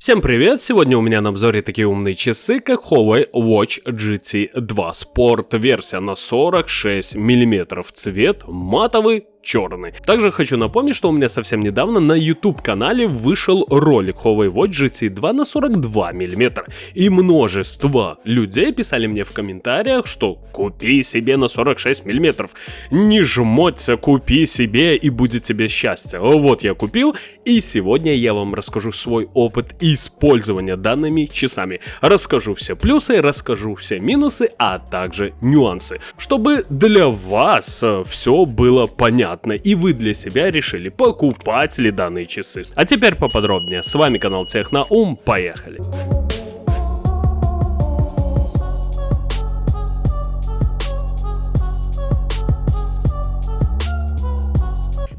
Всем привет! Сегодня у меня на обзоре такие умные часы, как Huawei Watch GT2 Sport, версия на 46 мм, цвет матовый, черный. Также хочу напомнить, что у меня совсем недавно на YouTube канале вышел ролик Huawei Watch GT2 на 42 мм. И множество людей писали мне в комментариях, что купи себе на 46 мм. Не жмоться, купи себе и будет тебе счастье. Вот я купил, и сегодня я вам расскажу свой опыт использования данными часами. Расскажу все плюсы, расскажу все минусы, а также нюансы, чтобы для вас все было понятно. И вы для себя решили, покупать ли данные часы. А теперь поподробнее. С вами канал Техноум. Поехали!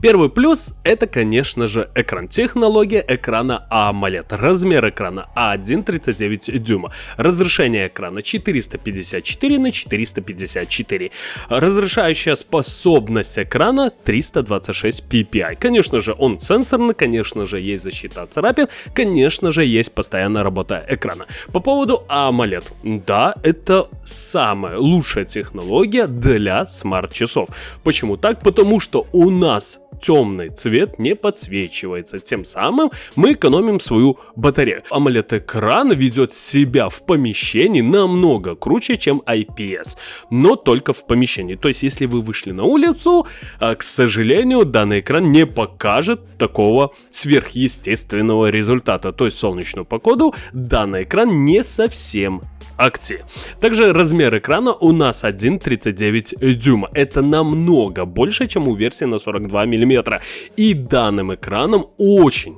Первый плюс — это, конечно же, экран. Технология экрана AMOLED. Размер экрана 1,39 дюйма. Разрешение экрана 454 на 454. Разрешающая способность экрана 326 ppi. Конечно же, он сенсорный, конечно же, есть защита от царапин, конечно же, есть постоянная работа экрана. По поводу AMOLED. Да, это самая лучшая технология для смарт-часов. Почему так? Потому что у нас темный цвет не подсвечивается, тем самым мы экономим свою батарею. AMOLED-экран ведет себя в помещении намного круче, чем IPS, но только в помещении. То есть, если вы вышли на улицу, к сожалению, данный экран не покажет такого сверхъестественного результата. То есть, в солнечную погоду данный экран не совсем актив. Также размер экрана у нас 1,39 дюйма. Это намного больше, чем у версии на 42 мм. И данным экраном очень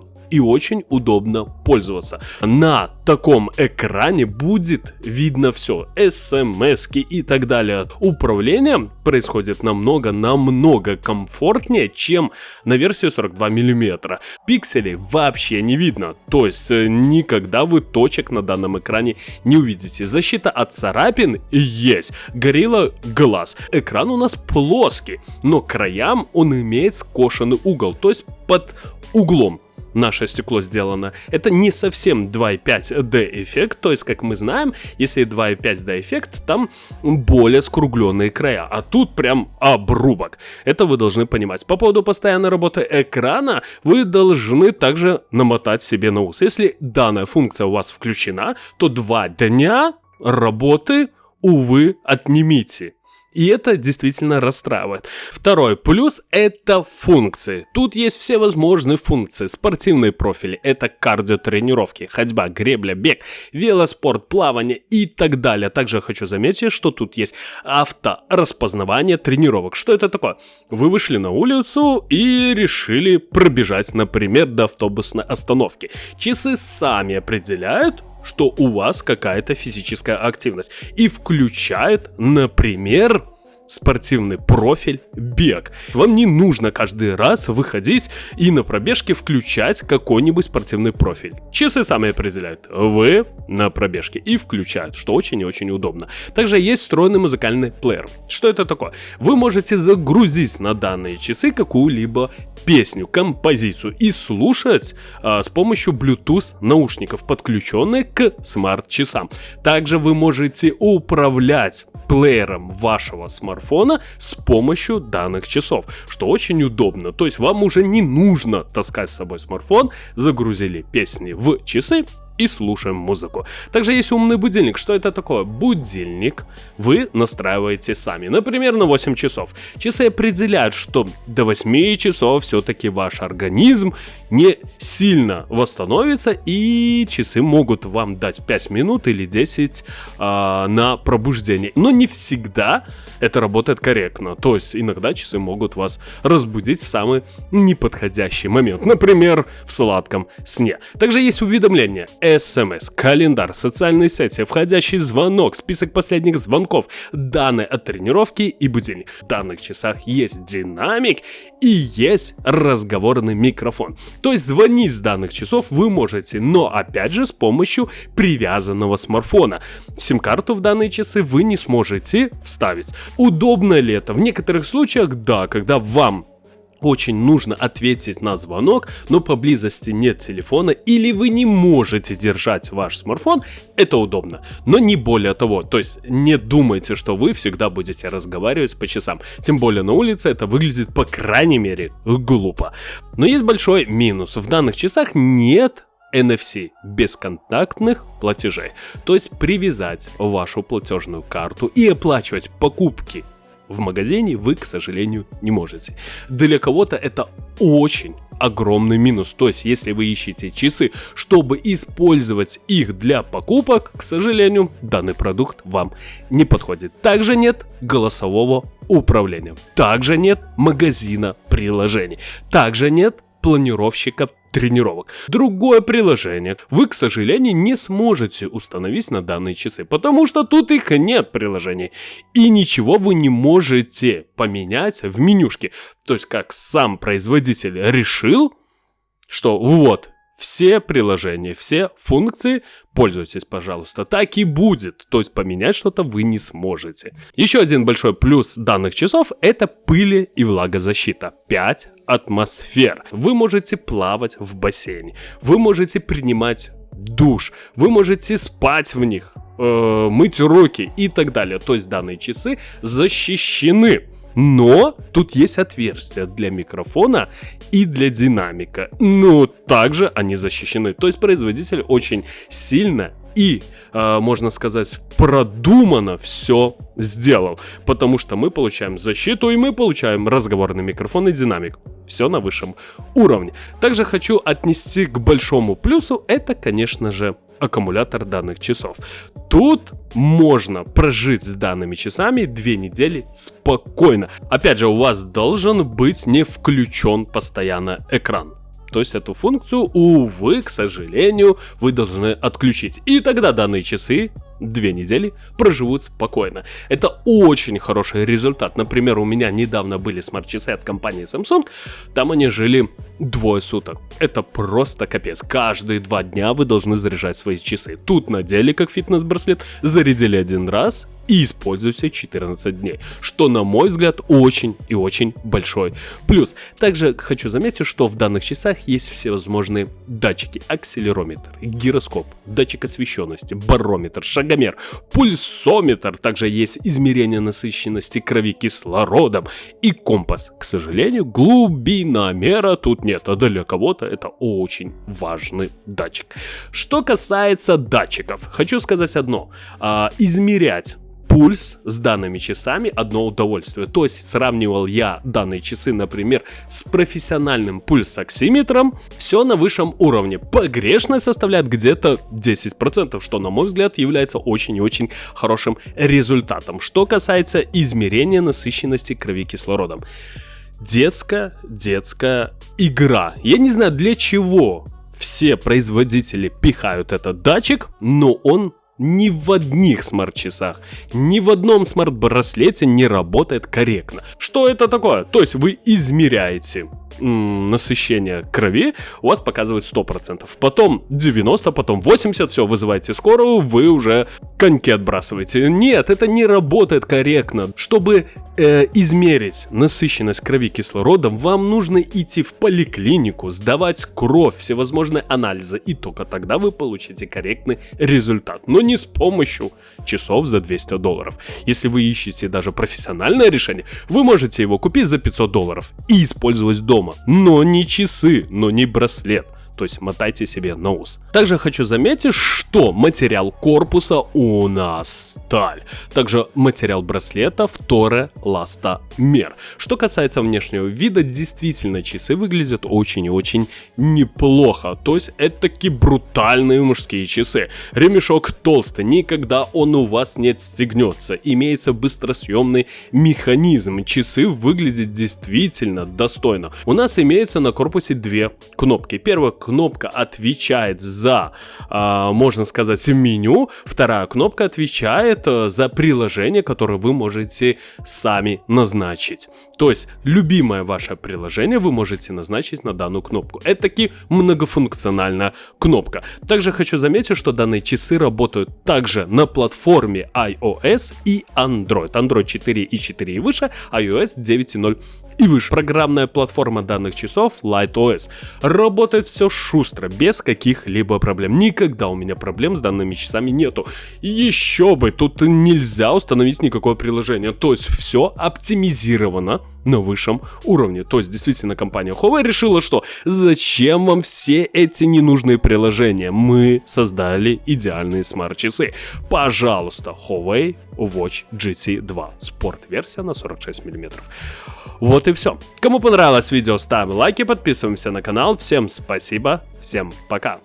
удобно пользоваться. На таком экране будет видно все. СМС-ки и так далее. Управление происходит намного комфортнее, чем на версии 42 мм. Пикселей вообще не видно. То есть никогда вы точек на данном экране не увидите. Защита от царапин есть. Gorilla Glass. Экран у нас плоский, но к краям он имеет скошенный угол. То есть под углом наше стекло сделано. Это не совсем 2.5D эффект, то есть, как мы знаем, если 2.5D эффект, там более скругленные края, а тут прям обрубок. Это вы должны понимать. По поводу постоянной работы экрана, вы должны также намотать себе на ус. Если данная функция у вас включена, то 2 дня работы, увы, отнимите. И это действительно расстраивает. Второй плюс — это функции. Тут есть все возможные функции. Спортивные профили — это кардиотренировки, ходьба, гребля, бег, велоспорт, плавание и так далее. Также хочу заметить, что тут есть автораспознавание тренировок. Что это такое? Вы вышли на улицу и решили пробежать, например, до автобусной остановки. Часы сами определяют, что у вас какая-то физическая активность, и включает, например, спортивный профиль бег. Вам не нужно каждый раз выходить и на пробежке включать какой-нибудь спортивный профиль. Часы сами определяют, вы на пробежке, и включают, что очень и очень удобно. Также есть встроенный музыкальный плеер. Что это такое? Вы можете загрузить на данные часы какую-либо песню, композицию и слушать с помощью Bluetooth наушников, подключенных к смарт-часам. Также вы можете управлять плеером вашего смартфона с помощью данных часов, что очень удобно. То есть вам уже не нужно таскать с собой смартфон, загрузили песни в часы и слушаем музыку. Также есть умный будильник. Что это такое? Будильник вы настраиваете сами. Например, на 8 часов. Часы определяют, что до 8 часов все-таки ваш организм не сильно восстановится, и часы могут вам дать 5 минут или 10 на пробуждение. Но не всегда это работает корректно. То есть иногда часы могут вас разбудить в самый неподходящий момент. Например, в сладком сне. Также есть уведомления. СМС, календарь, социальные сети, входящий звонок, список последних звонков, данные от тренировки и будильник. В данных часах есть динамик и есть разговорный микрофон. То есть звонить с данных часов вы можете, но опять же с помощью привязанного смартфона. Сим-карту в данные часы вы не сможете вставить. Удобно ли это? В некоторых случаях да, когда вам очень нужно ответить на звонок, но поблизости нет телефона или вы не можете держать ваш смартфон, это удобно, но не более того. То есть не думайте, что вы всегда будете разговаривать по часам, тем более на улице это выглядит, по крайней мере, глупо. Но есть большой минус: в данных часах нет NFC, бесконтактных платежей. То есть привязать вашу платежную карту и оплачивать покупки в магазине вы, к сожалению, не можете. Для кого-то это очень огромный минус. То есть, если вы ищете часы, чтобы использовать их для покупок, к сожалению, данный продукт вам не подходит. Также нет голосового управления. Также нет магазина приложений. Также нет планировщика тренировок. Другое приложение вы, к сожалению, не сможете установить на данные часы, потому что тут их нет приложений. И ничего вы не можете поменять в менюшке. То есть, как сам производитель решил, что вот, все приложения, все функции, пользуйтесь, пожалуйста, так и будет. То есть поменять что-то вы не сможете. Еще один большой плюс данных часов — это пыли и влагозащита. 5 атмосфер. Вы можете плавать в бассейне, вы можете принимать душ, вы можете спать в них, мыть руки и так далее. То есть данные часы защищены. Но тут есть отверстия для микрофона и для динамика. Но также они защищены. То есть производитель очень сильно и, можно сказать, продуманно все сделал. Потому что мы получаем защиту и мы получаем разговорный микрофон и динамик. Все на высшем уровне. Также хочу отнести к большому плюсу. Это, конечно же, аккумулятор данных часов. Тут можно прожить с данными часами 2 недели спокойно. Опять же, у вас должен быть не включен постоянно экран. То есть эту функцию, увы, к сожалению, вы должны отключить. И тогда данные часы 2 недели проживут спокойно. Это очень хороший результат. Например, у меня недавно были смарт-часы от компании Samsung. Там они жили 2 суток. Это просто капец. Каждые 2 дня вы должны заряжать свои часы. Тут надели как фитнес-браслет, зарядили 1 раз и используйте 14 дней. Что, на мой взгляд, очень и очень большой плюс. Также хочу заметить, что в данных часах есть всевозможные датчики: акселерометр, гироскоп, датчик освещенности, барометр, шагомер, пульсометр. Также есть измерение насыщенности крови кислородом и компас. К сожалению, глубиномера тут нет, а для кого-то это очень важный датчик. Что касается датчиков, хочу сказать одно. Измерять пульс с данными часами одно удовольствие. То есть сравнивал я данные часы, например, с профессиональным пульсоксиметром. Все на высшем уровне. Погрешность составляет где-то 10%, что, на мой взгляд, является очень и очень хорошим результатом. Что касается измерения насыщенности крови кислородом. Детская игра. Я не знаю, для чего все производители пихают этот датчик, но он ни в одних смарт-часах, ни в одном смарт-браслете не работает корректно. Что это такое? То есть вы измеряете насыщение крови, у вас показывает 100%, потом 90%, потом 80%, все, вызываете скорую, вы уже коньки отбрасываете. Нет, это не работает корректно. Чтобы измерить насыщенность крови кислородом, вам нужно идти в поликлинику, сдавать кровь, всевозможные анализы, и только тогда вы получите корректный результат. Но не с помощью часов за $200. Если вы ищете даже профессиональное решение, вы можете его купить за $500 и использовать дома. Но не часы, но не браслет. То есть мотайте себе на ус. Также хочу заметить, что материал корпуса у нас сталь. Также материал браслета фторэ-эластомер. Что касается внешнего вида, действительно часы выглядят очень и очень неплохо. То есть это такие брутальные мужские часы. Ремешок толстый, никогда он у вас не отстегнется. Имеется быстросъемный механизм. Часы выглядят действительно достойно. У нас имеется на корпусе 2 кнопки. Первая кнопка отвечает за, можно сказать, меню. Вторая кнопка отвечает за приложение, которое вы можете сами назначить. То есть любимое ваше приложение вы можете назначить на данную кнопку. Это таки многофункциональная кнопка. Также хочу заметить, что данные часы работают также на платформе iOS и Android. Android 4 и 4 и выше, iOS 9.0 и выше. Программная платформа данных часов LightOS. Работает все шустро, без каких-либо проблем. Никогда у меня проблем с данными часами нету. Еще бы, тут нельзя установить никакое приложение. То есть все оптимизировано на высшем уровне. То есть действительно компания Huawei решила, что зачем вам все эти ненужные приложения? Мы создали идеальные смарт-часы. Пожалуйста, Huawei Watch GT 2. Спорт-версия на 46 мм. Вот и все. Кому понравилось видео, ставим лайки, подписываемся на канал. Всем спасибо, всем пока.